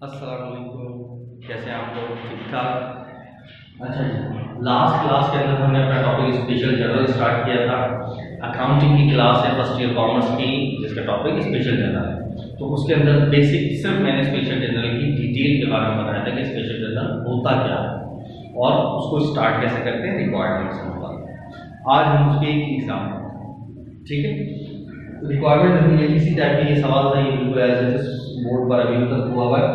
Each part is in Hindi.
अस्सलाम वालेकुम, कैसे हैं आप लोग? ठीक ठाक? अच्छा जी, लास्ट क्लास के अंदर हमने अपना टॉपिक स्पेशल जर्नल स्टार्ट किया था। अकाउंटिंग की क्लास है फर्स्ट ईयर कॉमर्स की, जिसका टॉपिक स्पेशल जर्नल है। तो उसके अंदर बेसिक सिर्फ मैंने स्पेशल जर्नल की डिटेल के बारे में बताया था कि स्पेशल जर्नल होता क्या है और उसको स्टार्ट कैसे करते हैं रिक्वायरमेंट से होगा। आज हम उसके एक एग्जाम, ठीक है, रिक्वायरमेंट है इसी टाइप के ये सवाल था, ये बिल्कुल ऐसे बोर्ड पर अभी तक हुआ हुआ है।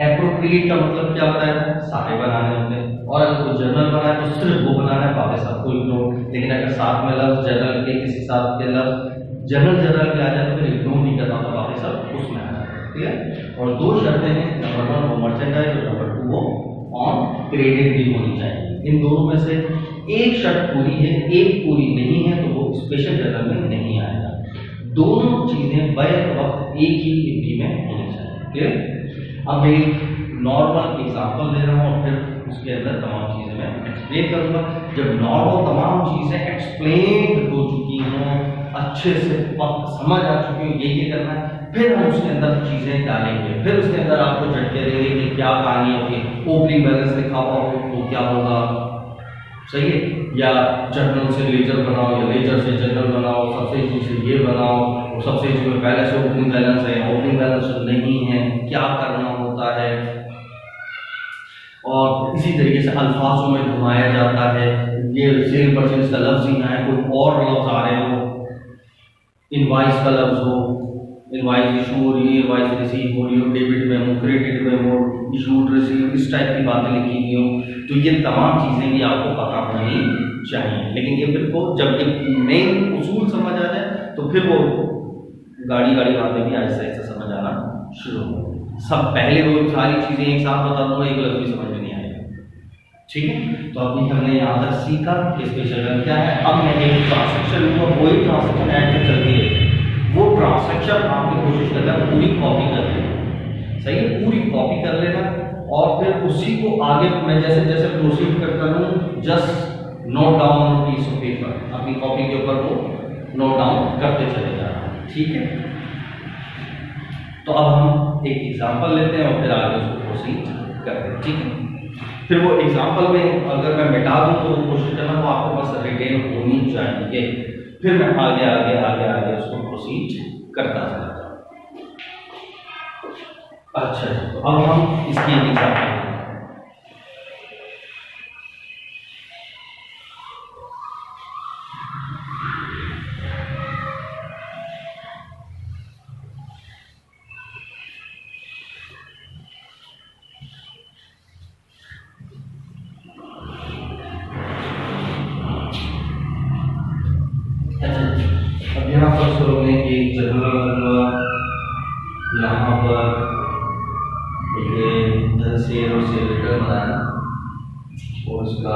एप्रोप्रिएट का मतलब क्या बताया था? सारे बनाने होते हैं, और अगर कोई जर्नल बनाए तो सिर्फ वो बनाना है, बाकी सबको इग्नोर। लेकिन अगर साथ में लफ्ज जर्नल के किसी साथ के लफ्ज जर्नल के आ जाए तो फिर इग्नोर नहीं करना होता, बाकी सब उसमें आ जाए। ठीक है, और दो शर्तें हैं, नंबर 1 वो मर्चेंडाइज और नंबर 2 वो ऑन क्रेडिट भी होनी चाहिए। इन दोनों में से एक शर्त पूरी है, एक पूरी नहीं है, तो वो स्पेशल जर्नल में नहीं आएगा। दोनों चीजें बैक वक्त एक ही डिग्री में होनी चाहिए। क्लियर? अब मैं एक नॉर्मल एग्जांपल दे रहा हूँ और फिर उसके अंदर तमाम चीज़ें मैं एक्सप्लेन करूँगा। जब नॉर्मल तमाम चीज़ें एक्सप्लेन हो चुकी हों, अच्छे से वक्त समझ आ चुकी हो ये करना है, फिर हम उसके अंदर चीज़ें डालेंगे। फिर उसके अंदर आपको झटके देंगे कि क्या कहानी होती है। ओपनिंग बैलेंस लिखा हुआ हो तो क्या होगा, सही है, या जर्नल से लेजर बनाओ या लेजर से जर्नल बनाओ, सब्सिडी से ये बनाओ और सब्सिडी में पहले से ओपनिंग बैलेंस है, ओपनिंग बैलेंस नहीं है, क्या करना होता है। और इसी तरीके से अल्फाजों में घुमाया जाता है, ये सेल परचेज का लफ्ज ही ना है, कोई और लफ्ज आ रहे हो, इनवाइस का लफ्ज हो, इनवाइस इशू हो रही है, इनवाइस रिसीव हो रही हो, डेबिट में हो, क्रेडिट में हो, इशूड रिसीव, इस टाइप की बातें लिखी हुई हो, तो ये तमाम चीज़ें भी आपको पता होनी चाहिए। लेकिन ये फिर को जब एक मेन उसूल समझ आ जाए तो फिर वो गाड़ी बातें भी आहिस्ता आहिस्ता समझ आना शुरू हो। सब पहले वो सारी चीज़ें एक साथ बता दूंगा, एक लफ्ज भी समझ में नहीं आएगा। ठीक है, तो अभी हमने यहाँ तक सीखा कि स्पेशल जर्नल क्या है। अब मैं एक ट्रांसैक्शन लूँगा, वही ट्रांसैक्शन ऐड में चलती है, वो ट्रांसैक्शन आपकी कोशिश करना है पूरी कॉपी कर लेना। सही है, पूरी कॉपी कर लेना और फिर उसी को आगे मैं जैसे जैसे प्रोसीड करता हूँ just note down on piece of paper, अपनी कॉपी के ऊपर वो नोट डाउन करते चले जा रहा है। ठीक है, तो अब हम एक एग्जांपल लेते हैं और फिर आगे उसको प्रोसीड करते हैं। ठीक है, फिर वो एग्जांपल में अगर मैं मिटा दूँ तो कोशिश करना वो आपके पास रिटेन होनी चाहिए, फिर मैं आगे उसको प्रोसीड करता चला जाऊँ। अच्छा, तो अब हम इसकी एग्जांपल यहाँ पर शुरू में एक जर्नल, यहाँ पर धन शेयर और शेयर रिटर्न बनाना और इसका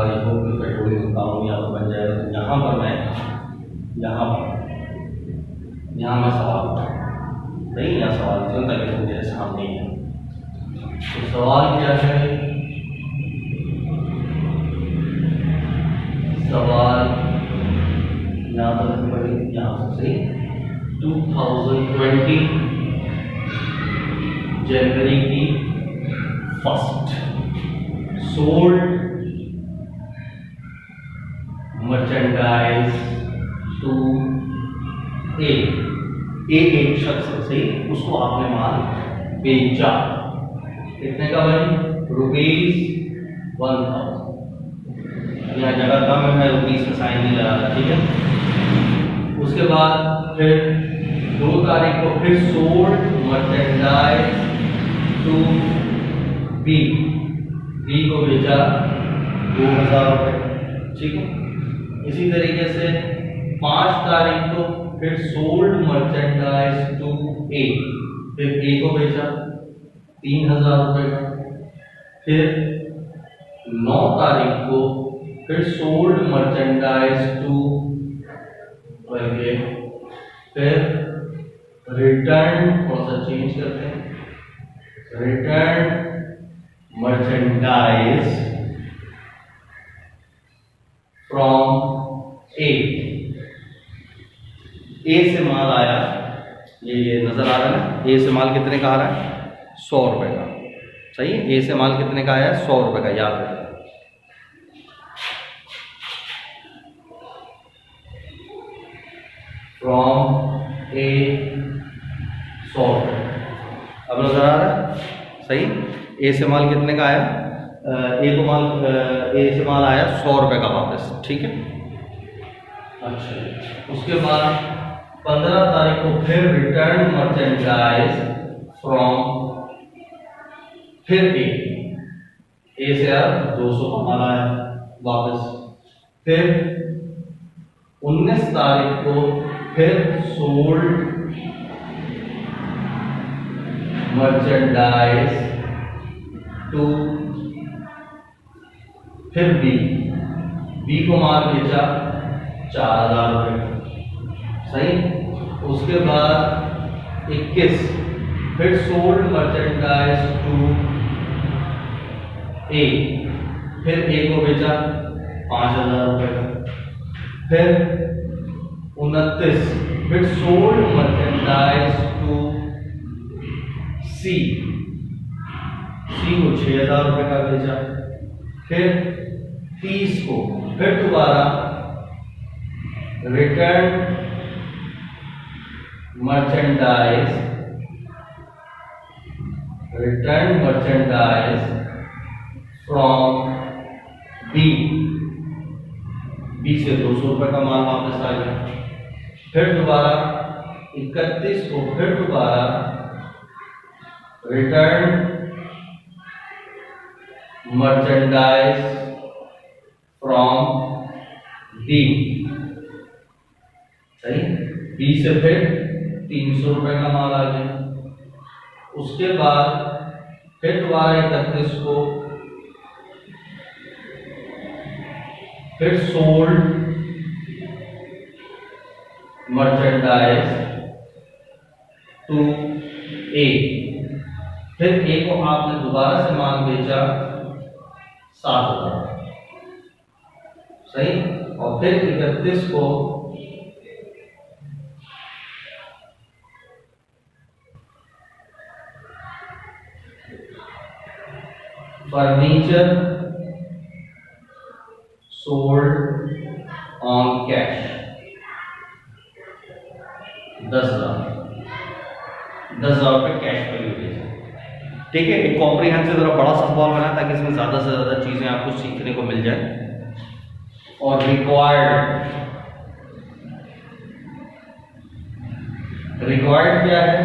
पेट्रोलियम कानून यहाँ पर बन जाएगा। तो यहाँ पर मैं सवाल नहीं, यहाँ सवाल क्यों ताकि वो मेरे सामने ही है। तो सवाल क्या है? सवाल यहाँ पर यहाँ से 2020 जनवरी की 1st सोल्ड मर्चेंडाइज टू ए एक शख्स से उसको आपने माल बेचा, कितने का भाई? ₹1000। यहाँ जगह कम है, मैं रुपीस का साइन नहीं लगा रहा। ठीक है, उसके बाद फिर 2 तारीख को फिर सोल्ड मर्चेंडाइज टू बी को बेचा ₹2000। ठीक है, इसी तरीके से 5 तारीख को फिर सोल्ड मर्चेंडाइज टू ए, फिर ए को बेचा ₹3000 का। फिर 9 तारीख को फिर सोल्ड मर्चेंडाइज टू फिर रिटर्न, थोड़ा सा चेंज करते हैं, रिटर्न मर्चेंडाइज फ्रॉम ए से माल आया, ये नजर आ रहा है ना, ए से माल कितने का आ रहा है? 100 रुपये का। सही है, ए से माल कितने का आया? 100 रुपये का, याद रखना। फ्रॉम ए 100 रुपये। अब नजर आ रहा है? सही। ए से माल कितने का आया? ए से माल आया 100 रुपये का वापस, ठीक है। अच्छा, उसके बाद 15 तारीख को फिर रिटर्न मर्चेंडाइज फ्रॉम, फिर ए से यार 200 का माल आया वापस। फिर 19 तारीख को फिर सोल्ड मर्चेंडाइज टू, फिर बी को माल बेचा 4000 रुपये। सही। उसके बाद 21 फिर सोल्ड मर्चेंडाइज टू ए, फिर ए को बेचा 5000 रुपये का। फिर 29 फिर सोल्ड मर्चेंडाइज टू सी को 6000 रुपये का बेचा। फिर 30 को फिर दोबारा रिटर्न मर्चेंडाइज फ्रॉम बी से 200 रुपये का माल वापस आ गया। फिर दोबारा 31 को फिर दोबारा रिटर्न मर्चेंडाइज फ्रॉम डी। सही। बी से फिर 300 रुपये का माल आ गया। उसके बाद फिर दोबारा 31 को फिर सोल्ड मर्चेंडाइज टू ए, फिर ए को आपने दोबारा से माल बेचा 7000। सही। और फिर 31 को फर्नीचर सोल्ड ऑन कैश 10,000 रुपये कैश वैल्यू बेचा। ठीक है, एक कॉम्प्रिहेंसिव जरा बड़ा सा सवाल बना ताकि इसमें ज्यादा से ज्यादा चीजें आपको सीखने को मिल जाए। और रिक्वायर्ड क्या है?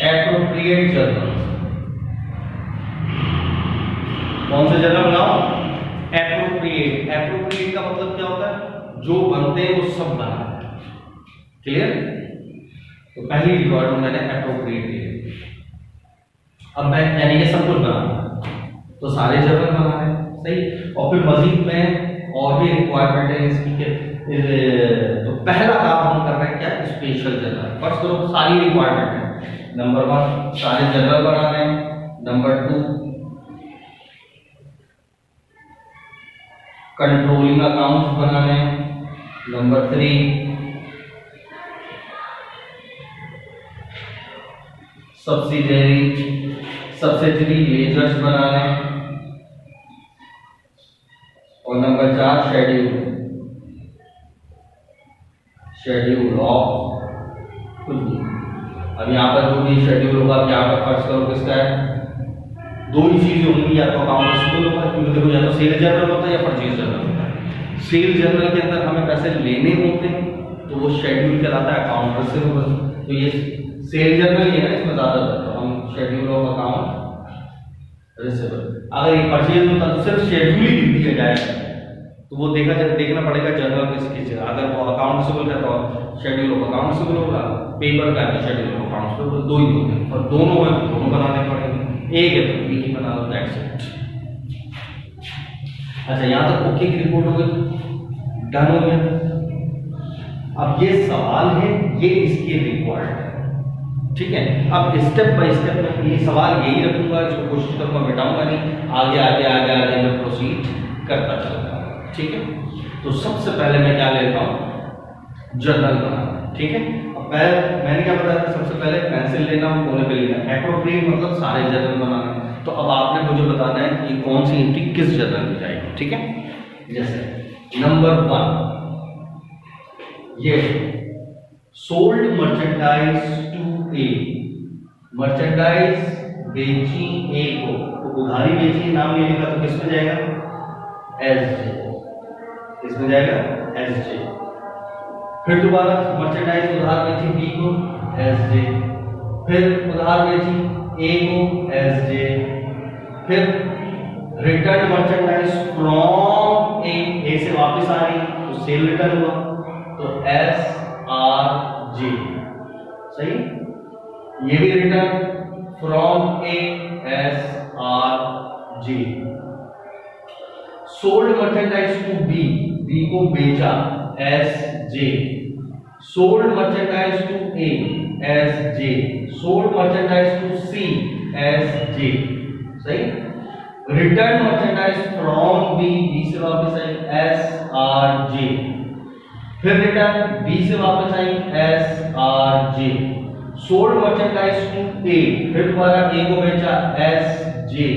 Appropriate journal. कौन से जर्नल बनाओ? एप्रोप्रिएट। एप्रोप्रिएट का मतलब क्या होता है? जो बनते हैं वो सब बनाना। क्लियर? तो पहली रिक्वायरमेंट मैंने एप्रोप्रिएट ली। अब मैं यानी कि सब कुछ बनाना, तो सारे जर्नल बनाने। सही। और फिर मजीद में और भी रिक्वायरमेंट है इसकी के, तो पहला काम हम कर रहे हैं क्या? Special journal. फर्स्ट करो सारी रिक्वायरमेंट है। नंबर 1 सारे जर्नल बनाने। नंबर 2 कंट्रोलिंग अकाउंट्स बनाने। नंबर 3 सब्सिडरी लेजर्स बनाने। और नंबर 4 शेड्यूल ऑफ कुछ भी। अब यहाँ पर जो भी शेड्यूल होगा, आप यहाँ पर फर्स्ट करो किसका है? दो ही चीजें होंगी, या तो अकाउंट रिसीवेबल होगा, क्योंकि देखो या तो सेल जर्नल होता है या परचेज जर्नल होता है। सेल जर्नल के अंदर हमें पैसे लेने होते हैं तो वो शेड्यूल कहलाता है अकाउंट रिसीवेबल। तो ये सेल जर्नल ही है ना, इसमें ज्यादा तो हम शेड्यूल ऑफ अकाउंट रिसीवेबल। अगर ये परचेज होता तो सिर्फ शेड्यूल ही लिख दिया जाएगा, तो वो देखना पड़ेगा जर्नल किसकी से। अगर वो अकाउंट रिसीवेबल का तो शेड्यूल ऑफ अकाउंट रिसीवेबल होगा, पेपर का है तो शेड्यूल ऑफ अकाउंट रिसीवेबल। दो ही होते हैं, और दोनों है तो दोनों बनाने पड़ेंगे। एक है तो एक ही बना लो, दैट्स इट। अच्छा, यहाँ तक ओके की रिपोर्ट हो गई, डन हो गया। अब ये सवाल है, ये इसकी रिक्वायर्ड है। ठीक है, अब स्टेप बाय स्टेप में ये सवाल यही रखूंगा, इसको कोशिश करूंगा मिटाऊंगा नहीं, आगे आगे आगे आगे मैं प्रोसीड करता चलूंगा। ठीक है, तो सबसे पहले मैं क्या लेता हूँ, जर्नल बनाना। ठीक है, अब मैंने क्या बताया था, सबसे पहले पेंसिल लेना, कोने पे लिखना, एप्रोप्रिएट मतलब सारे जर्नल बनाना। तो अब आपने मुझे बताना है कि कौन सी एंट्री किस जर्नल में जाएगी। ठीक है, जैसे नंबर 1 ये sold merchandise to A, merchandise बेची ए को, तो उधारी बेची नाम ले लिखा तो किस में जाएगा, एस जे, इसमें जाएगा एस जे। फिर दोबारा मर्चेंडाइज उधार बेची बी को, एस जे। फिर उधार बेची ए को, एस जे। फिर रिटर्न मर्चेंडाइज फ्रॉम ए से वापस आ रही तो सेल रिटर्न हुआ, तो एस आर जे। सही, ये भी return from A, S R J. Sold merchandise to B, B को बेचा, S J. Sold merchandise to A, S J. Sold merchandise to C, S J. सही, return merchandise from B, B से वापस आई, एस आर जे। फिर रिटर्न बी से वापस आई, S R J. Sold merchandise to A, फिर दोबारा ए को बेचा, एस जे।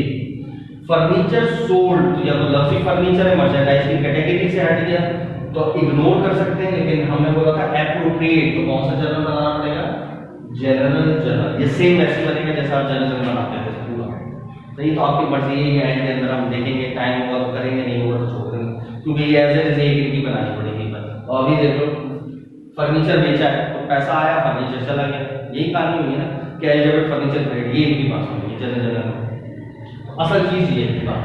फर्नीचर सोल्ड, या तो लफ्जी फर्नीचर है, मर्चेंडाइज की कैटेगरी से हट गया तो इग्नोर कर सकते हैं, लेकिन हमने बोला था एप्रोप्रिएट, तो कौन सा जर्नल बनाना पड़ेगा, जनरल जर्नल। ये सेम वैसे बनेगा जैसे आप जनरल जर्नल बनाते थे पूरा। नहीं तो आपकी मर्जी है, एंड के अंदर हम देखेंगे, टाइम होगा तो करेंगे, नहीं होगा तो छोड़ देंगे, क्योंकि ये एज एज एक इनकी बनानी पड़ेगी। और अभी देखो फर्नीचर बेचा है तो पैसा आया, फर्नीचर चला गया, यही कहानी हुई है ना, कि एलिजिबल फर्नीचर खरीद, ये इनकी बात होगी जनरल जर्नल, असल चीज ये है बात।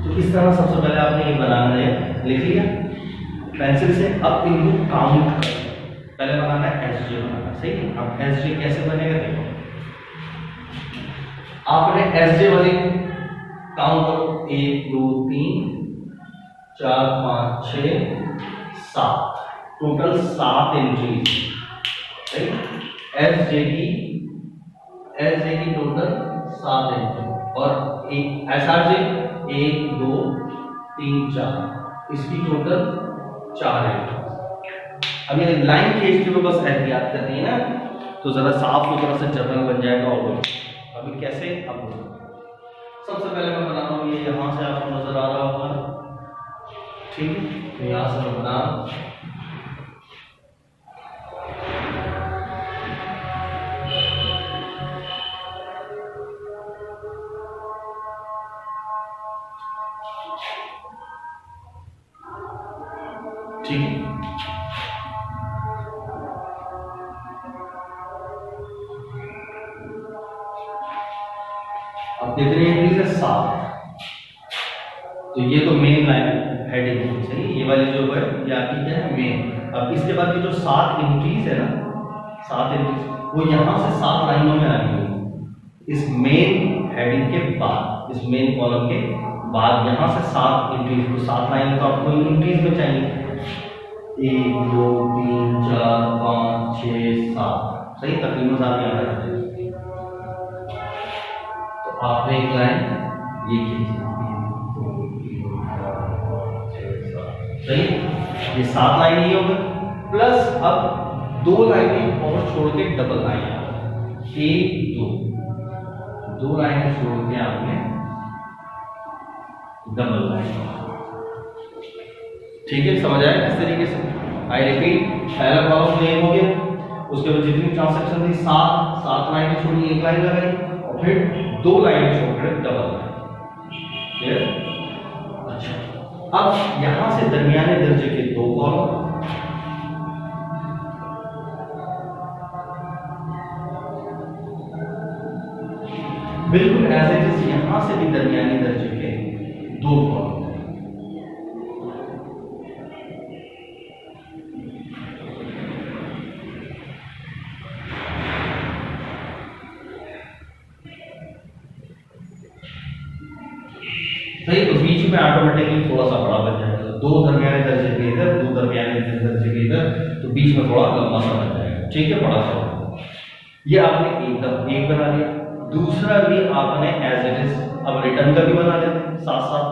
तो इस तरह सबसे पहले आपने ये बनाना है, लिख लिया पेंसिल से। अब इनको काउंट कर, पहले बनाना है एस जे बनाना। सही है, अब एस जे कैसे बनेगा देखो, आपने एस जे बने काउंट करो, 1 2 3 4 5 6 7, टोटल 7 एंट्री। सही, एस जे की टोटल 7 एंट्री, और एक एस आर जे 1 2 3 4, इसकी टोटल 4 एंट्री। अब ये लाइन खींचते हुए बस एहतियात करनी है ना, तो जरा साफ सुथरा से जर्नल बन जाएगा। और अभी कैसे, अब सबसे पहले मैं बना रहा हूँ, ये यहाँ से आपको नजर आ रहा होगा, ठीक है, तो यहाँ से मैं बना, ठीक है। अब कितनी एंट्रीज है, 7। तो ये तो मेन लाइन हेडिंग है। सही, ये वाली जो है ये आपकी क्या है, मेन। अब इसके बाद की जो 7 एंट्रीज है ना, 7 एंट्रीज वो यहाँ से 7 लाइनों में आनी होगी, इस मेन हेडिंग के बाद, इस मेन कॉलम के बाद यहाँ से 7 एंट्रीज, तो 7 लाइन तो आपको एंट्रीज में चाहिए, 1 2 3 4 5 6 7। सही, तकरीबन 7 यहाँ रखते हैं। तो आपने एक लाइन ये खींची, सही, ये 7 लाइन ये होगा, प्लस अब 2 लाइनें और छोड़ के डबल लाइन, 1 2 लाइनें छोड़ के आपने डबल लाइन। ठीक है, समझ आया इस तरीके से। आई रिपीट, पहला कॉलम क्लियर हो गया, उसके बाद जितनी ट्रांसैक्शन थी 7 लाइनें छोड़ी, 1 लाइन लगाई, और फिर 2 लाइनें छोड़कर डबल लाइन। क्लियर? अच्छा, अब यहां से दरमियाने दर्जे के 2 कॉलम, बिल्कुल एज इट इज यहां से भी दरमियाने दर्जे के 2 कॉलम। सही, तो बीच में ऑटोमेटिकली थोड़ा सा बड़ा बन जाएगा, 2 दरमियाने दर्जे के इधर, 2 दरमियाने दर्जे के इधर, तो बीच में थोड़ा लंबा सा बन जाएगा। ठीक है, बड़ा सा। ये आपने एकदम एक बना लिया, दूसरा भी आपने एज इट इज अब रिटर्न का भी बना लेते हैं साथ साथ।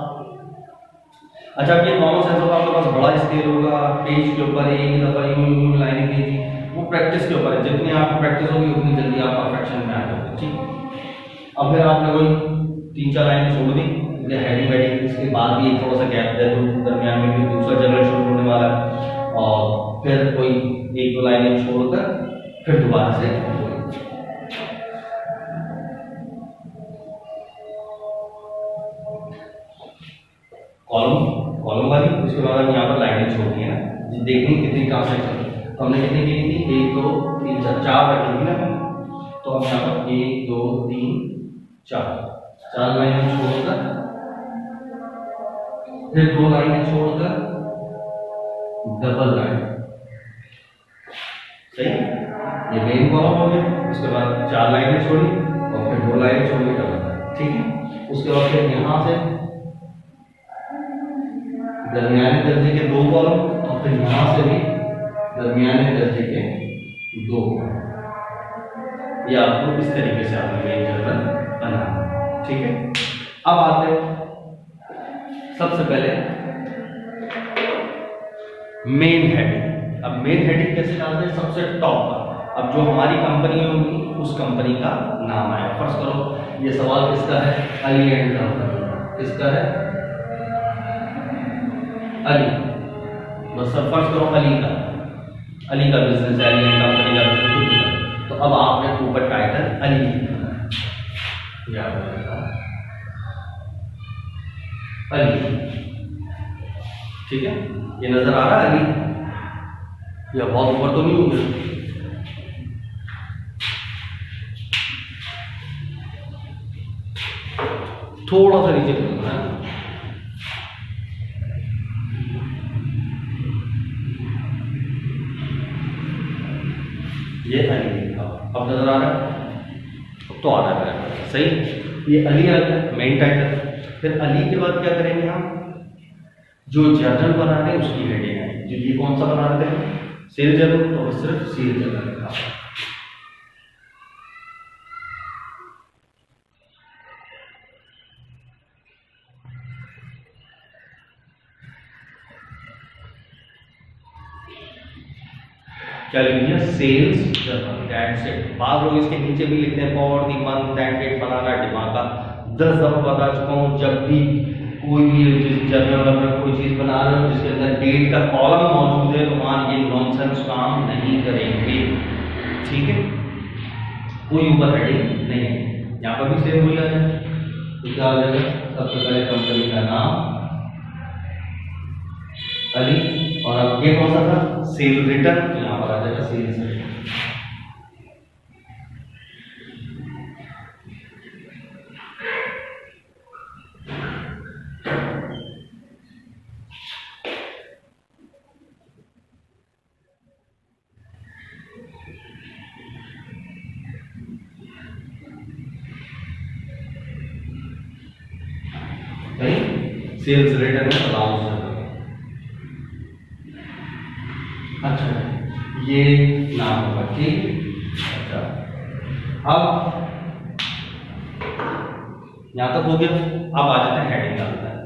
अच्छा, अब ये कॉमन सेंस होगा, आपके पास बड़ा स्केल होगा, पेज के ऊपर एक दफ़ा यूं लाइनें खींची, वो प्रैक्टिस के ऊपर है, जितनी आपको प्रैक्टिस होगी उतनी जल्दी आप परफेक्शन में आ जाओगे। ठीक, अब फिर आपने वही 3-4 लाइनें छोड़ दी, हेडिंग वेडिंग, इसके बाद भी एक थोड़ा सा गैप दे दो, दरमियान में भी दूसरा जर्नल शुरू होने वाला है, और फिर कोई 1-2 लाइनें छोड़कर फिर दोबारा से कॉलम वाली, उसके बाद हम यहाँ पर लाइनें छोड़नी है ना, देखेंगे कितनी ट्रांसलेक्शन, तो हमने कितनी की थी, 1 2 3 4 रखी थी ना, तो हम यहाँ पर 1 2 3 4 लाइनें छोड़कर फिर 2 लाइनें छोड़कर डबल लाइन, सही, ये मेन कॉलम हो गया, उसके बाद 4 लाइनें छोड़ी और फिर 2 लाइनें छोड़ी डबल लाइन। ठीक है, उसके बाद फिर यहाँ से दरमियाने दर्जे के 2 कॉलम और फिर यहाँ से भी दरमियाने दर्जे के 2 कॉलम, ये आपको इस तरीके से आपने मेन जर्नल बनाना। ठीक है, अब आते हैं सबसे पहले मेन हेडिंग। अब मेन हेडिंग कैसे डालते हैं, सबसे टॉप पर, अब जो हमारी कंपनी होगी उस कंपनी का नाम आएगा। फर्ज करो ये सवाल किसका है, अली एंड कंपनी, किसका है, अली, बस सब फर्ज करो अली का बिजनेस है, अली एंड कंपनी का बिजनेस। तो अब आपने ऊपर टाइटल अली लिखना है, याद रखना अली। ठीक है, ये नजर आ रहा है अली, या बहुत ऊपर तो नहीं हो गया, थोड़ा सा नीचे करना है, ये अली लिखा, अब नजर आ रहा है, तो आ रहा है सही, ये अली आ गया मेन टाइटल। फिर अली के बाद क्या करेंगे हम, जो जर्नल बना रहे हैं उसकी हेडिंग है, जो ये कौन सा बना रहे हैं, सेल जर्नल, तो सिर्फ सेल जर्नल लिखा। क्या लिख दिया, सेल्स जर्नल, दैट्स इट। बाद लोग इसके नीचे भी लिखते हैं for the month and date, बनाना दिमाग का 10 दफा बता चुका हूँ, जब भी कोई भी जर्नल में कोई चीज बना रहे हो जिसके अंदर डेट का कॉलम मौजूद है, तो वहां ये नॉनसेंस काम नहीं करेंगे। ठीक है, कोई ऊपर हेडिंग नहीं है, यहाँ पर भी सेम हो जाएगा, तो क्या हो जाएगा, सबसे पहले कंपनी का नाम अली, और अब ये कौन सा था, सेल रिटर्न, तो यहाँ पर आ जाएगा सेल्स रिटर्न। सेल्स रिटर्न में अलाउंस। अच्छा, ये नाम होगा, ठीक। अच्छा, अब यहां तक हो गया, अब आ जाता है हेडिंग डालता है,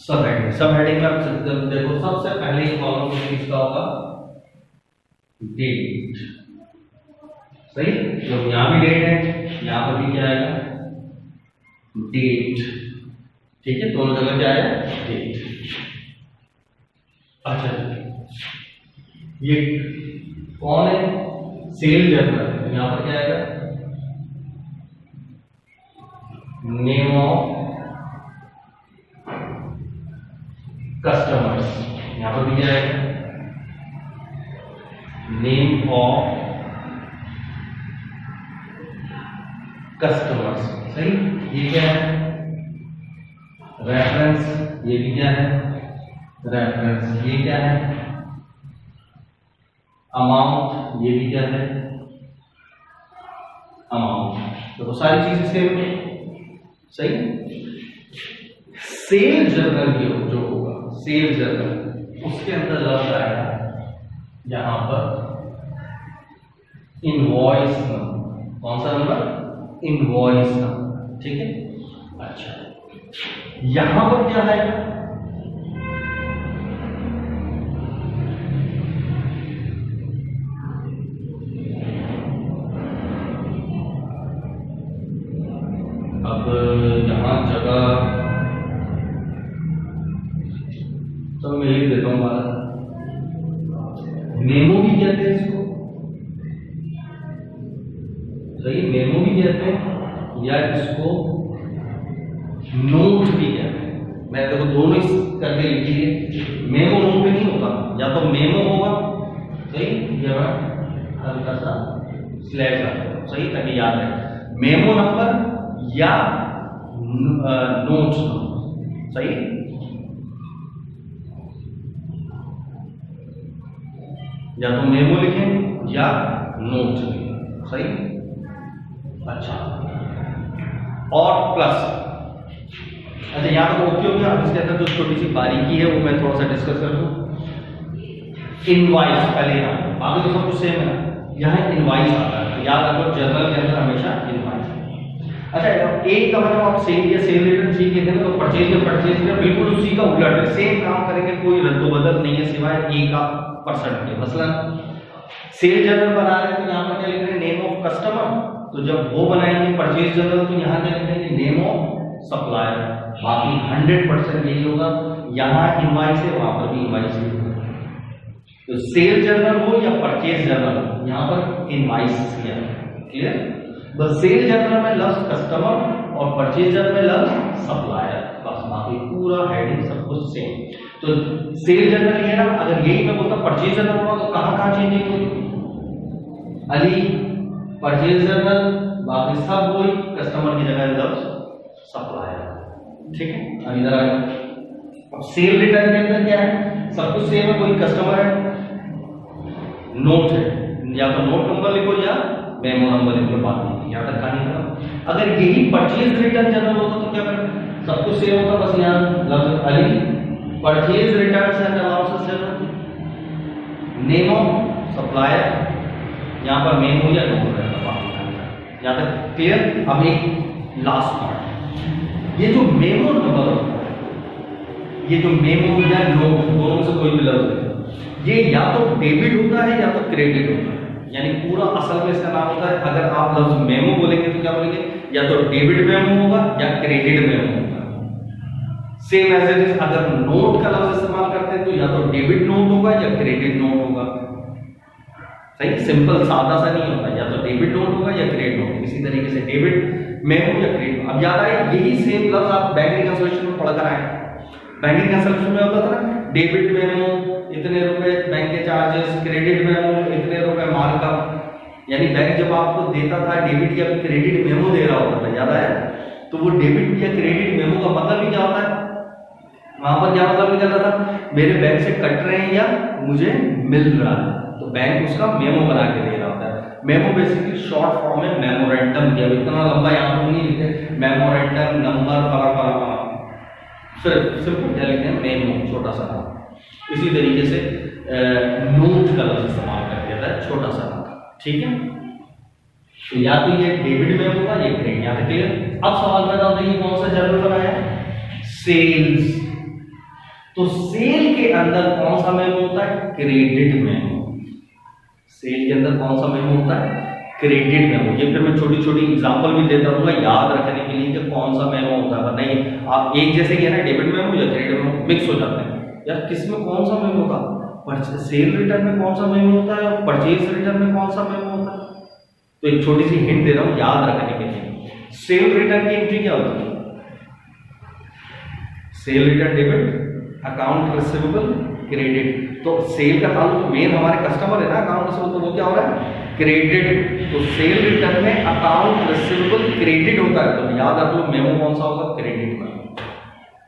सब हेडिंग। सब हेडिंग में आप देखो, सबसे पहले ही कॉलम किसका होगा, डेट, सही, तो यहां भी डेट है, यहां पर भी क्या आएगा, डेट। ठीक है, दोनों जगह क्या है, डेट। अच्छा, ये कौन है, सेल जर्नल, यहां पर क्या आएगा, नेम ऑफ कस्टमर्स, यहां पर भी क्या आएगा, नेम ऑफ कस्टमर्स, सही। ये क्या है, रेफरेंस, ये भी क्या है, रेफरेंस। ये क्या है, अमाउंट, ये भी क्या है, अमाउंट। तो सारी चीजें सेम है, सही। सेल जर्नल जो होगा, सेल जर्नल, उसके अंदर लफ्ज आएगा यहां पर इनवॉइस नंबर। कौन सा नंबर, इनवॉइस नंबर, ठीक है। अच्छा, यहां पर क्या आएगा, मैं लिख देता हूँ 12। मेमो भी कहते हैं इसको, सही, मेमो भी कहते हैं या इसको नोट भी कहते हैं। मैं देखो दोनों ही करके लिखिए, मेमो नोट नहीं होता, या तो मेमो होगा, सही, या हल्का सा स्लैश आता, सही, ताकि याद रहे, मेमो नंबर या नोट्स नंबर, सही। या तो मेमो लिखें या नोट लिखें, सही। अच्छा, और प्लस, अच्छा यहाँ पर ओके हो गया। अब इसके अंदर जो छोटी सी बारीकी है वो मैं थोड़ा सा डिस्कस कर दूं। इनवाइस पहले यहाँ, बाकी तो सब कुछ सेम है, यहाँ इनवाइस आता है, याद रखो जर्नल के अंदर हमेशा इनवाइस। अच्छा, एक का मतलब आप सेल या सेल रिटर्न सी कहते हैं, तो परचेज या परचेज का बिल्कुल उसी का उलट है, सेम काम करेंगे, कोई रद्दोबदल नहीं है सिवाय ए का परसेंट के। मसलन सेल जर्नल बना रहे हैं तो यहाँ पर क्या लिख रहे हैं, नेम ऑफ कस्टमर, तो जब वो बनाएंगे परचेज जर्नल तो यहाँ क्या लिखेंगे, नेम ऑफ सप्लायर। बाकी 100% यही होगा, यहाँ इनवाइस है वहां पर भी इनवाइस है। तो सेल जर्नल हो या परचेज जर्नल हो, यहाँ पर इनवाइस किया, क्लियर। बस सेल जर्नल में लफ्ज कस्टमर और परचेज जर्नल में लफ्ज सप्लायर, बस बाकी पूरा हेडिंग सब कुछ सेम। तो सेल जर्नल ये ना, अगर यही मैं बोलता परचेज जर्नल होगा तो कहाँ कहाँ चेंजिंग हुई, अली परचेज जर्नल, बाकी सब वही, कस्टमर की जगह लफ्ज सप्लायर, ठीक है। अब इधर आए, अब सेल रिटर्न के अंदर क्या है, सब कुछ सेम है, कोई कस्टमर है, नोट है, या तो नोट नंबर लिखो या मेमो नंबर लिखो, बात नहीं, यहाँ तक कहानी था। अगर यही परचेज रिटर्न जर्नल होता तो क्या करें, सब कुछ सेम होता, बस यहाँ लफ्ज Ali purchase returns and allowances journal, name of supplier, यहाँ पर मेमो या नोट रहता, यहाँ तक क्लियर। अब एक लास्ट पार्ट, ये जो मेमो नंबर होता है, ये जो मेमो या नोट दोनों से कोई भी लफ्ज है, ये या तो डेबिट होता है या तो क्रेडिट होता है, यानी पूरा असल में इसका नाम होता है, अगर आप लफ्ज मेमो बोलेंगे तो क्या बोलेंगे, या तो डेबिट मेमो होगा या क्रेडिट मेमो होगा। सेम एज इट इज, अगर नोट का लफ्ज इस्तेमाल करते हैं तो या तो डेबिट नोट होगा या क्रेडिट नोट होगा, सही, सिंपल सादा सा नहीं होता, या तो डेबिट नोट होगा या क्रेडिट नोट। इसी तरीके से डेबिट मेमो या क्रेडिट। अब याद आए, यही सेम लफ्ज आप बैंक रिकंसिलिएशन में पढ़कर आए, बैंक रिकंसिलिएशन में होता था ना, डेबिट मेमो इतने रुपए बैंक के चार्जेस, क्रेडिट मेमो इतने रुपए मार्कअप, यानी बैंक जब आपको देता था डेबिट या क्रेडिट मेमो दे रहा होता था, याद आया, तो वो डेबिट या क्रेडिट मेमो का मतलब ही क्या होता है, वहां पर क्या मतलब निकल रहा था, मेरे बैंक से कट रहे हैं या मुझे मिल रहा है, तो बैंक उसका मेमो बना के दे रहा होता है। मेमो बेसिकली शॉर्ट फॉर्म में मेमोरेंडम किया, इतना लंबा यहाँ पर नहीं लिखे, मेमोरेंडम नंबर फला फला, सिर्फ सिंपल क्या लिखते हैं, मेमो, छोटा सा नाम। इसी तरीके से नोट का लफ्ज इस्तेमाल कर दिया था, छोटा सा नाम, ठीक है। तो या तो ये डेबिट मेमो होगा, ये क्रेडिट, यहाँ तक क्लियर। अब सवाल पैदा होता है, ये कौन सा जर्नल बनाया है, सेल्स, तो सेल के अंदर कौन सा मेमो होता है, क्रेडिट मेमो। सेल के अंदर कौन सा मेमो होता है, क्रेडिट मेमो। ये फिर मैं छोटी छोटी एग्जांपल भी देता रहूंगा याद रखने के लिए कि कौन सा मेमो होता है, नहीं आप एक जैसे ही है ना, डेबिट मेमो या क्रेडिट मेमो मिक्स हो जाते हैं यार, किसमें कौन सा मेमो होगा, सेल रिटर्न में कौन सा मेमो होता है और परचेज रिटर्न में कौन सा मेमो होता है। तो एक छोटी सी हिंट दे रहा हूं याद रखने के लिए। सेल रिटर्न की एंट्री क्या होती है, cell return debit, account receivable credit. तो सेल का ताल्लुक मेन हमारे कस्टमर है ना, अकाउंट रिसीवेबल, तो वो क्या हो रहा है, क्रेडिट। तो सेल रिटर्न में अकाउंट रिसीवेबल क्रेडिट होता है, तो याद रख लो मेमो कौन सा होगा, क्रेडिट मेमो,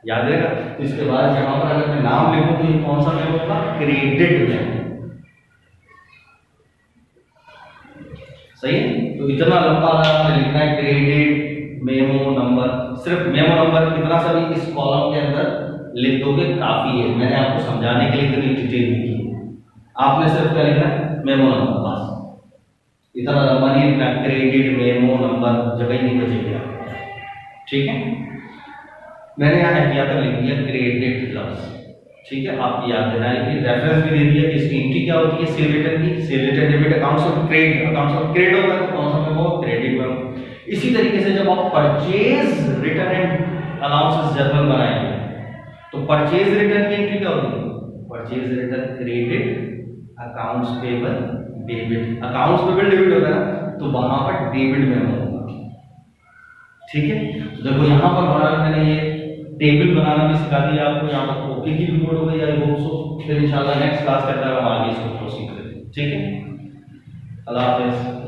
याद रहेगा। तो इसके बाद यहां पर अगर मैं नाम लिखूं तो ये कौन सा मेमो होगा, क्रेडिट मेमो, सही है। तो इतना लंबा लिखना है, क्रेडिट मेमो नंबर, सिर्फ मेमो नंबर इतना सा भी इस कॉलम के अंदर लिख दोगे काफी है, मैंने आपको समझाने के लिए इतनी डिटेल लिखी है, आपने सिर्फ क्या लिखना है, मेमो नंबर, बस इतना लंबा नहीं लिखना, क्रेडिट मेमो नंबर, जगह ही नहीं बचेगी, ठीक है। मैंने यहाँ एहतियात लिख दिया क्रेडिट लफ्ज, ठीक है, आपकी याद देना है, रेफरेंस भी दे दिया कि इसकी एंट्री क्या होती है, सेल रिटर्न की, cell return debit, accounts of credit, accounts of credit होता है तो कौन सा मेमो, क्रेडिट मेमो। इसी तरीके से जब आप purchase return and allowances journal बनाएंगे तो परचेज रिटर्न की एंट्री क्या होती है, purchase return credit, accounts payable debit. Accounts payable debit होता है ना, तो वहां पर डेबिट मेमो होगा। ठीक है, देखो यहाँ पर हमारा मैंने ये टेबल बनाना भी सिखा दिया आपको, यहाँ पर ओके की भी कोड हो गई। I hope so. फिर इंशाल्लाह नेक्स्ट क्लास के अंदर हम आगे इसको प्रोसीड करेंगे। ठीक है, अल्लाह हाफिज़।